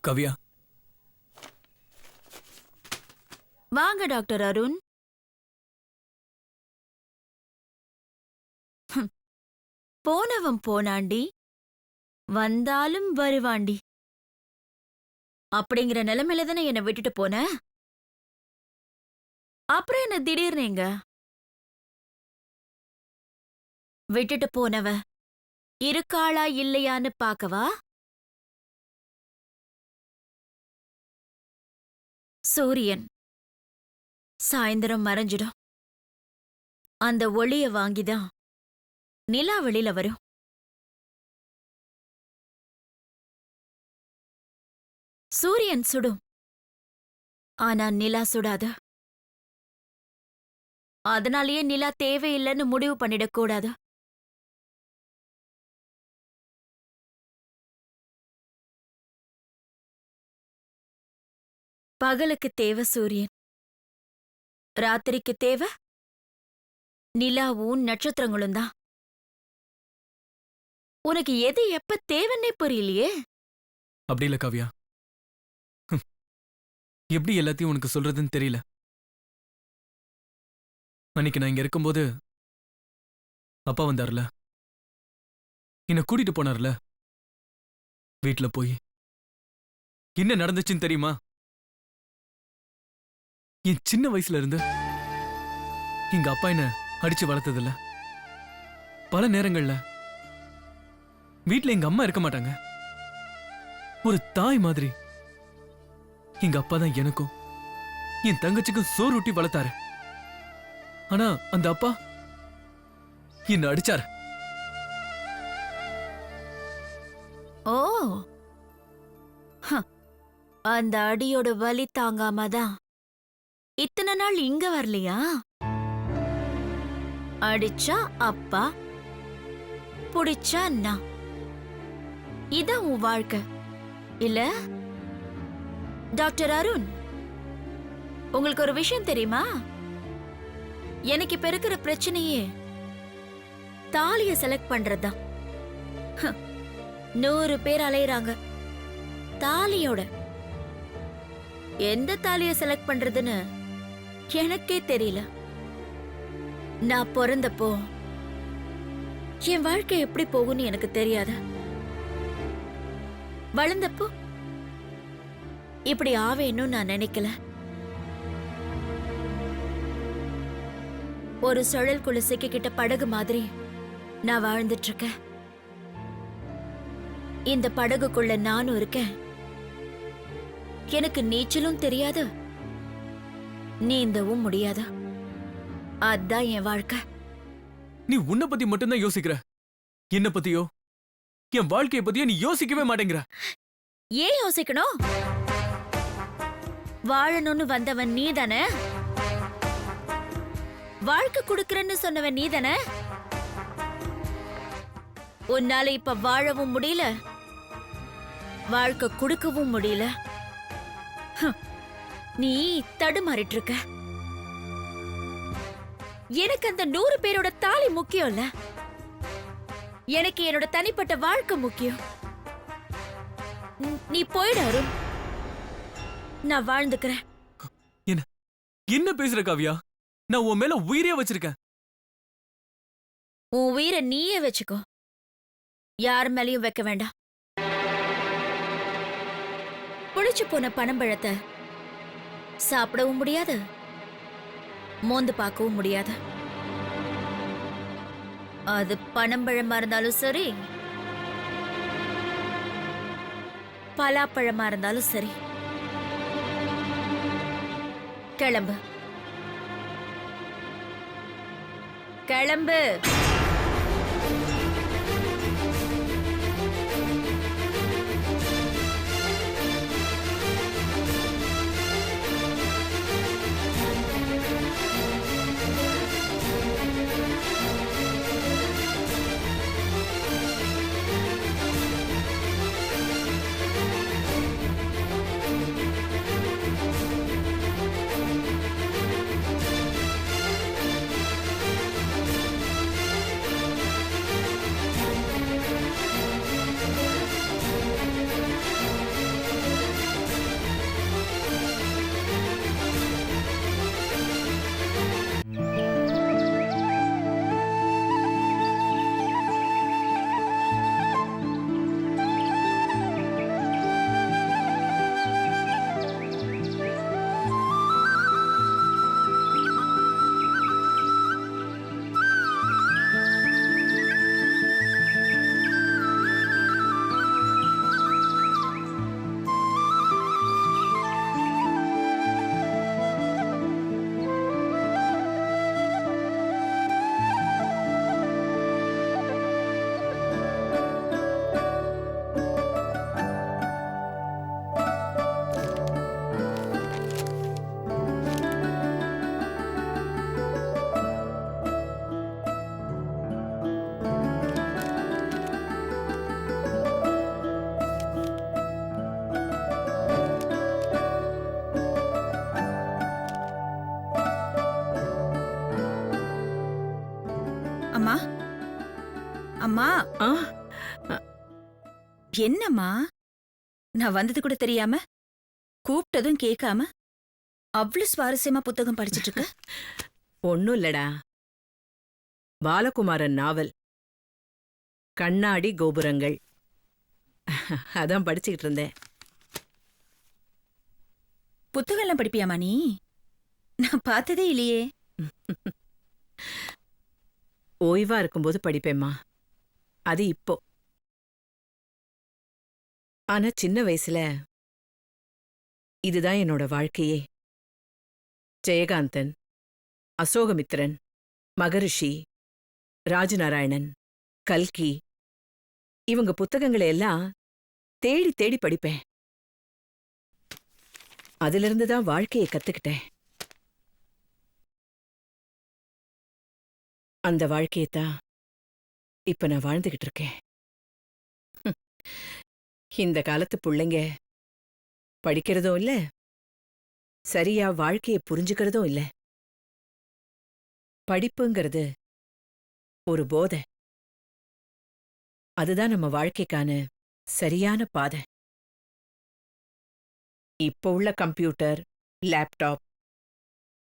கவ்யா, வாங்க டாக்டர் அருண். போனவன் போனாண்டி, வந்தாலும் வருவாண்டி அப்படிங்கிற நிலைமையில தானே என்னை விட்டுட்டு போன. அப்புறம் என்ன திடீர்னு விட்டுட்டு போனவ இருக்காளா இல்லையான்னு பாக்கவா? சூரியன் சாயந்தரம் மறைஞ்சிடும். அந்த ஒளிய வாங்கிதான் நிலா வெளியில வரும். சூரியன் சுடும், ஆனா நிலா சுடாது. அதனாலேயே நிலா தேவையில்லைன்னு முடிவு பண்ணிடக்கூடாது. பகலுக்கு தேவை சூரியன், ராத்திரிக்கு தேவை நிலாவும் நட்சத்திரங்களும் தான். உனக்கு எது எப்ப தேவைன்னே புரியலையே. அப்படி இல்ல கவ்யா. எப்படி எல்லாத்தையும் உனக்கு சொல்றதுன்னு தெரியல. அன்னைக்கு நான் இங்க இருக்கும்போது அப்பா வந்தார்ல, என்ன கூட்டிட்டு போனார்ல, வீட்டுல போய் என்ன நடந்துச்சுன்னு தெரியுமா? என் சின்ன வயசுல இருந்து எங்க அப்பா என்ன அடிச்சு வளர்த்ததில்ல. பல நேரங்கள்ல வீட்டுல எங்க அம்மா இருக்க மாட்டாங்க. ஒரு தாய் மாதிரி எங்க அப்பா தான் எனக்கும் என் தங்கச்சிக்கும் சோறு ஊட்டி வளர்த்தாரு. ஆனா அந்த அப்பா என்ன அடிச்சாரு. ஓ, அந்த அடியோட வலி தாங்காம தான் இத்தனை நாள் இங்க வரலையா? அடிச்சா அப்பா, புடிச்சா நான். இதான் உன் வாழ்க்கை இல்ல? டாக்டர் அருண், உங்களுக்கு ஒரு விஷயம் தெரியுமா? எனக்கு இப்ப இருக்கிற பிரச்சனையே தாலிய செலக்ட் பண்றதுதான். 100 பேர் அலையறாங்க தாலியோட. எந்த தாலிய செலக்ட் பண்றதுன்னு எனக்கே தெரியல. நான் பிறந்தப்போ என் வாழ்க்கை எப்படி போகும்னு எனக்கு தெரியாது. வளர்ந்தப்போ இப்படி ஆவேன்னு நான் நினைக்கல. ஒரு சுழல்குள்ள சிக்கிக்கிட்ட படகு மாதிரி நான் வாழ்ந்துட்டு இருக்கேன். இந்த படகுக்குள்ள நானும் இருக்கேன். எனக்கு நீச்சலும் தெரியாது, நீந்தவும் முடியாது. அதான் என் வாழ்க்கை. நீ உன்னை பத்தி மட்டும்தான் யோசிக்கிற. என்ன பத்தியோ, என் வாழ்க்கைய பத்தியோ நீ யோசிக்கவே மாட்டேங்கிற. ஏன் யோசிக்கணும்? வாழணும்னு வந்தவன் நீதானே. வாழ்க்கை கொடுக்கறன்னு சொன்னவன் நீதானே. உன்னால இப்ப வாழவும் முடியல, வாழ்க்கை கொடுக்கவும் முடியல. நீ தடுமாறிட்டு இருக்க. எனக்கு அந்த 100 பேரோட தாலி முக்கியம் இல்ல, எனக்கு என்னோட தனிப்பட்ட வாழ்க்கை முக்கியம். நீ போயிடு அருண், நான் வாழ்ந்துக்கிறேன். என்ன என்ன பேசுற காவியா? நான் உன் மேல உயிரே வச்சிருக்கேன். உன் உயிரை நீயே வச்சுக்கோ, யார் மேலயும் வைக்க வேண்டாம். புளிச்சு போன பனம்பழத்தை சாப்பிடவும் முடியாது, மோந்து பார்க்கவும் முடியாது. அது பனம்பழமா இருந்தாலும் சரி, பலாப்பழமா இருந்தாலும் சரி. கிளம்பு, கிளம்பு. அம்மா அம்மா ஆ, என்னம்மா நான் வந்தது கூட தெரியாம கூப்பிட்டதும் கேட்காம அவ்வளவு சுவாரஸ்யமா புத்தகம் படிச்சிட்டு இருக்க. ஒண்ணும் இல்லடா. பாலகுமாரன் நாவல் கண்ணாடி கோபுரங்கள் அதான் படிச்சுக்கிட்டு இருந்தேன். புத்தகம் எல்லாம் படிப்பியாமா நீ? நான் பார்த்ததே இல்லையே. ஓய்வா இருக்கும்போது படிப்பேம்மா. அது இப்போ. ஆனா சின்ன வயசுல இதுதான் என்னோட வாழ்க்கையே. ஜெயகாந்தன், அசோகமித்திரன், மகரிஷி, ராஜநாராயணன், கல்கி இவங்க புத்தகங்களை எல்லாம் தேடி தேடி படிப்பேன். அதிலிருந்து தான் வாழ்க்கையை கத்துக்கிட்டேன். அந்த வாழ்க்கையத்தான் இப்ப நான் வாழ்ந்துகிட்டு இருக்கேன். இந்த காலத்து புள்ளைங்க படிக்கிறதும் இல்ல, சரியா வாழ்க்கையை புரிஞ்சுக்கிறதும் இல்ல. படிப்புங்கிறது ஒரு போதை. அதுதான் நம்ம வாழ்க்கைக்கான சரியான பாதை. இப்ப உள்ள கம்ப்யூட்டர், லேப்டாப்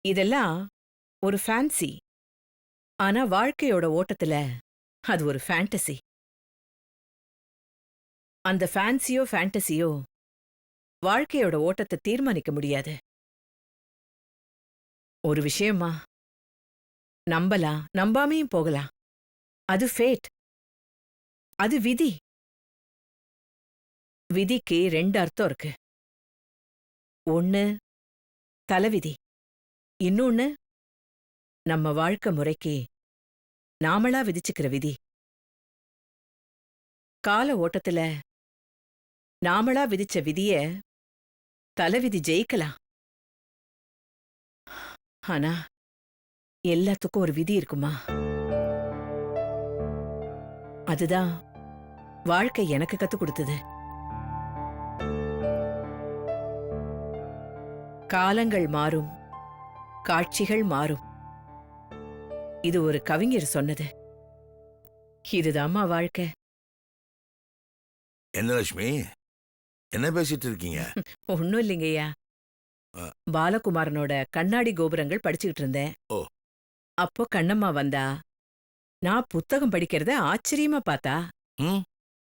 இதெல்லாம் ஒரு ஃபேன்சி. ஆனா வாழ்க்கையோட ஓட்டத்துல அது ஒரு ஃபேண்டசி. அந்த ஃபேன்சியோ ஃபேண்டசியோ வாழ்க்கையோட ஓட்டத்தை தீர்மானிக்க முடியாது. ஒரு விஷயமா நம்பலாம், நம்பாமையும் போகலாம். அது ஃபேட். அது விதி. விதிக்கு 2 அர்த்தம் இருக்கு. ஒன்னு தலைவிதி, இன்னொன்னு நம்ம வாழ்க்கை முறைக்கு நாமளா விதிச்சுக்கிற விதி. கால ஓட்டத்துல நாமளா விதிச்ச விதிய தலைவிதி ஜெயிக்கலாம். ஆனா எல்லாத்துக்கும் ஒரு விதி இருக்குமா? அதுதான் வாழ்க்கை எனக்கு கத்துக் கொடுத்தது. காலங்கள் மாறும், காட்சிகள் மாறும். இது ஒரு கவிஞர் சொன்னது. இதுதாம்மா வாழ்க்கை. என்ன லட்சுமி, என்ன பேசிட்டு இருக்கீங்க? ஒன்னும் இல்லைங்கய்யா. பாலகுமாரனோட கண்ணாடி கோபுரங்கள் படிச்சுக்கிட்டு இருந்தேன். ஓ. அப்போ கண்ணம்மா வந்தா. நான் புத்தகம் படிக்கிறத ஆச்சரியமா பார்த்தா.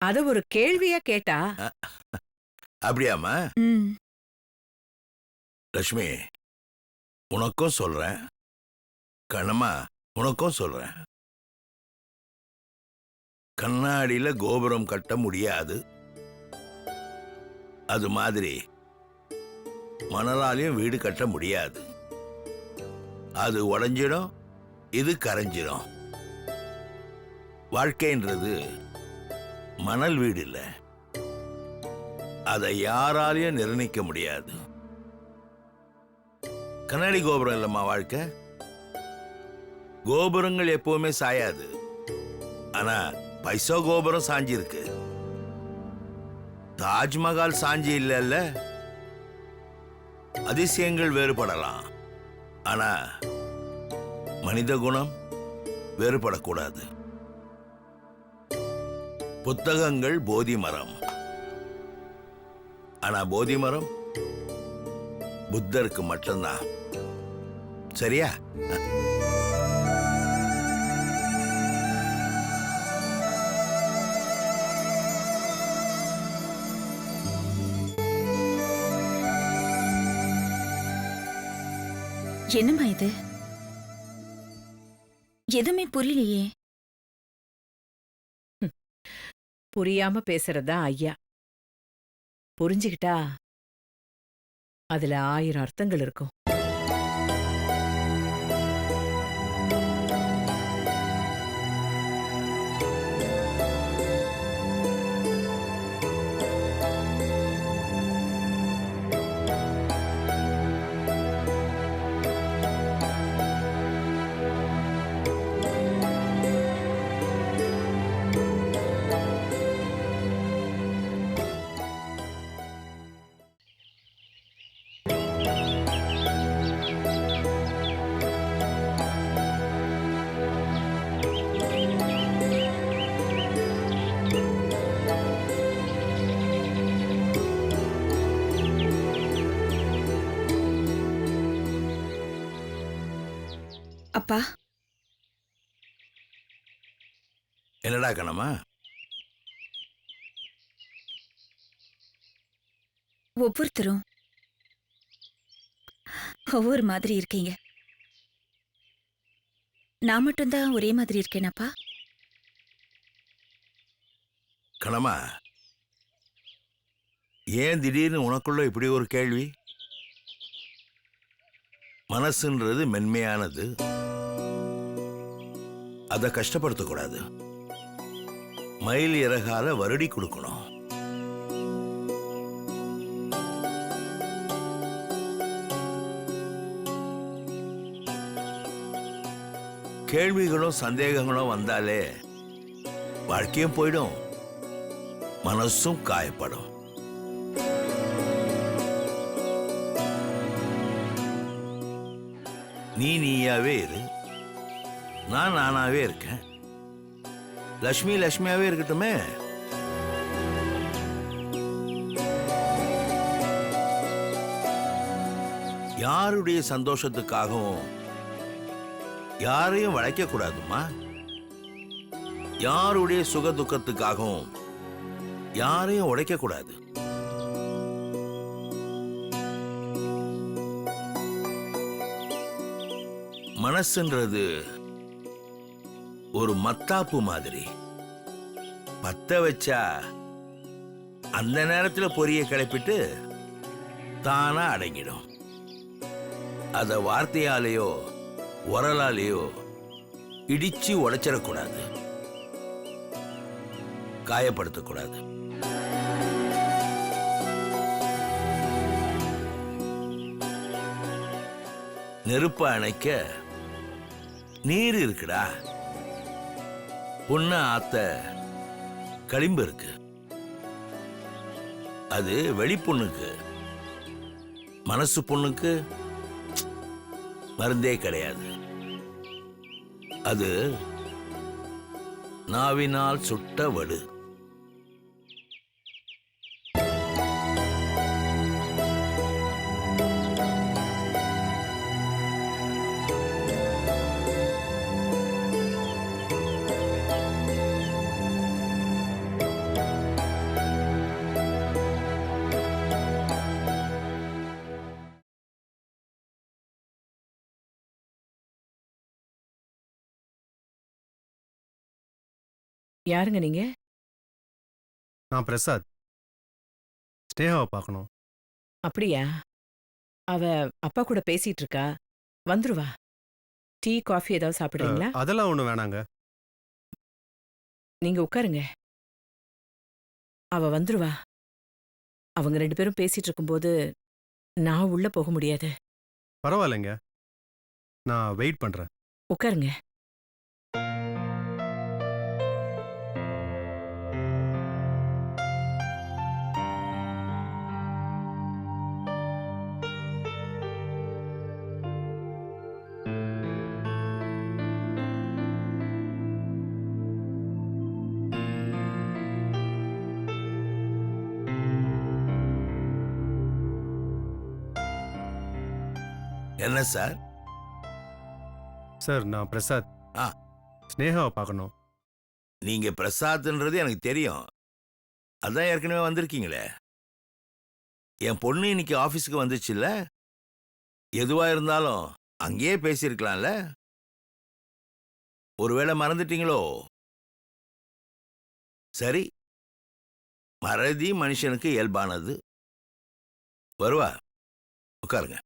அத ஒரு கேள்வியா கேட்டா. அப்படியாமா? ம். லட்சுமி, உனக்கும் சொல்றேன், கண்ணம்மா உனக்கும் சொல்றேன். கண்ணாடியில கோபுரம் கட்ட முடியாது. அது மாதிரி மணலாலையும் வீடு கட்ட முடியாது. அது உடைஞ்சிடும், இது கரைஞ்சிடும். வாழ்க்கைன்றது மணல் வீடு இல்ல. அதை யாராலையும் நிர்ணயிக்க முடியாது. கண்ணாடி கோபுரம் இல்லம்மா வாழ்க்கை. கோபுரங்கள் எப்பவுமே சாயாது. ஆனா பைசா கோபுரம் சாஞ்சிருக்கு. தாஜ்மஹால் சாஞ்சி இல்லல்ல. அதிசயங்கள் வேறுபடலாம், ஆனா மனித குணம் வேறுபடக்கூடாது. புத்தகங்கள் போதி மரம், ஆனா போதி மரம் புத்தருக்கு மட்டும்தான். சரியா? என்னம்மா இது? எதுவுமே புரியலையே. புரியாம பேசுறதா ஐயா. புரிஞ்சுக்கிட்டா அதுல 1000 அர்த்தங்கள் இருக்கும். அப்பா, என்னடா கண்ணம்மா? ஒவ்வொருத்தரும் ஒவ்வொரு மாதிரி இருக்கீங்க. நான் மட்டும்தான் ஒரே மாதிரி இருக்கேனப்பா? கண்ணம்மா, ஏன் திடீர்னு உனக்குள்ள இப்படி ஒரு கேள்வி? மனசுன்றது மென்மையானது, அதை கஷ்டப்படுத்தக்கூடாது. மயில் இறகால வருடி கொடுக்கணும். கேள்விகளும் சந்தேகங்களும் வந்தாலே வாழ்க்கையும் போயிடும், மனசும் காயப்படும். நீ நீயாவே இரு, நான் நானாவே இருக்கேன். லட்சுமி லட்சுமியாவே இருக்கட்டுமே. யாருடைய சந்தோஷத்துக்காகவும் யாரையும் வளைக்க கூடாதுமா. யாருடைய சுக துக்கத்துக்காகவும் யாரையும் உடைக்க கூடாது. மனசுன்றது ஒரு மத்தாப்பு மாதிரி. பத்த வச்சா அந்த நேரத்துல பொரிய கிளப்பிட்டு தானா அடங்கிடும். அத வார்த்தையாலேயோ உரலாலேயோ இடிச்சு உடைச்சிடக்கூடாது, காயப்படுத்தக்கூடாது. நெருப்ப அணைக்க நீர் இருக்குடா, பொண்ண ஆத்த களிம்பு இருக்கு. அது வெளி பொண்ணுக்கு, மனசு பொண்ணுக்கு மருந்தே கிடையாது. அது நாவினால் சுட்ட வடு. யாருங்க நீங்க? நான் பிரசாத். ஸ்னேகாவை பார்க்கணும். அப்படியா? அவ அப்பா கூட பேசிட்டு இருக்கா, வந்துருவா. டீ காஃபி ஏதாவது சாப்பிடுறீங்களா? அதெல்லாம் ஒன்றும் வேணாங்க. நீங்க உட்காருங்க, அவ வந்துருவா. அவங்க 2 பேரும் பேசிட்டு இருக்கும்போது நான் உள்ள போக முடியாது. பரவாயில்லைங்க, நான் வெயிட் பண்ணுறேன். உட்காருங்க. என்ன சார்? சார், நான் பிரசாத். ஆ. ஸ்னேகாவை பார்க்கணும். நீங்க பிரசாத்ன்றது எனக்கு தெரியும், அதான் ஏற்கனவே வந்திருக்கீங்களே. என் பொண்ணு இன்னைக்கு ஆபீஸுக்கு வந்துச்சுல்ல, எதுவா இருந்தாலும் அங்கேயே பேசியிருக்கலாம்ல. ஒருவேளை மறந்துட்டீங்களோ? சரி, மறதி மனுஷனுக்கு இயல்பானது. வருவா, உட்காருங்க.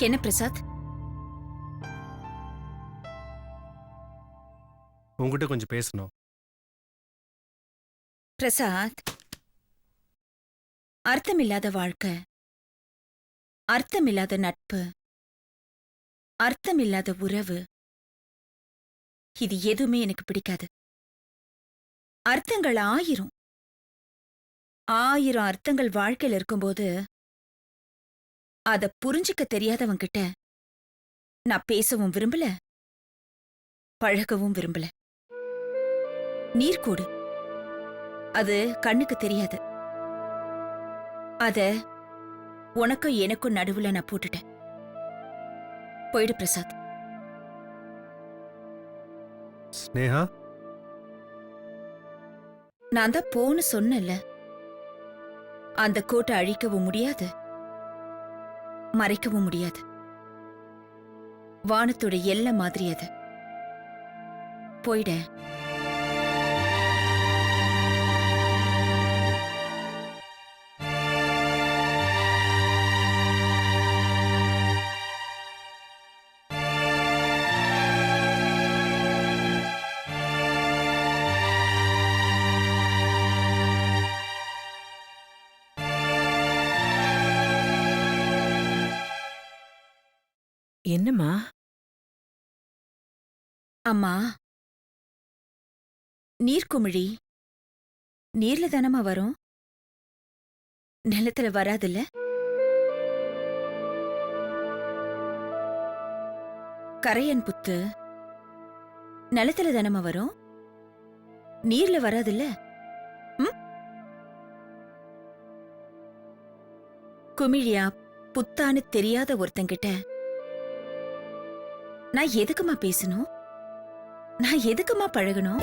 என்ன பிரசாத்? உங்ககிட்ட கொஞ்சம் பேசணும். பிரசாத், அர்த்தமில்லாத வாழ்க்கை அர்த்தமில்லாத நட்பு, அர்த்தமில்லாத உறவு, இது எதுவுமே எனக்கு பிடிக்காது. அர்த்தங்கள் 1000 அர்த்தங்கள் வாழ்க்கையில இருக்கும்போது அத புரிஞ்சுக்க தெரியாதவங்கிட்ட நான் பேசவும் விரும்பல, பழகவும் விரும்பல. நீர்க்கோடு, அது கண்ணுக்கு தெரியாது. அத உனக்கும் எனக்கும் நடுவுல நான் போட்டுட்டேன். போயிடு பிரசாத். ஸ்னேகா, நான் தான் போன்னு சொன்னல. அந்த கோட்டை அழிக்கவும் முடியாது, மறைக்கவும் முடியாது. வானத்தோட எல்லை மாதிரி அது. போயிட. என்னம்மா? அம்மா, நீர்க்குமிழி நீர்ல தானமா வரும், நிலத்துல வராதுல்ல? கரையன் புத்து நிலத்துல தானமா வரும், நீர்ல வராதுல்ல? குமிழியா புத்தான்னு தெரியாத ஒருத்தங்கிட்ட நான் எதுக்குமா பேசணும், நான் எதுக்குமா பழகணும்?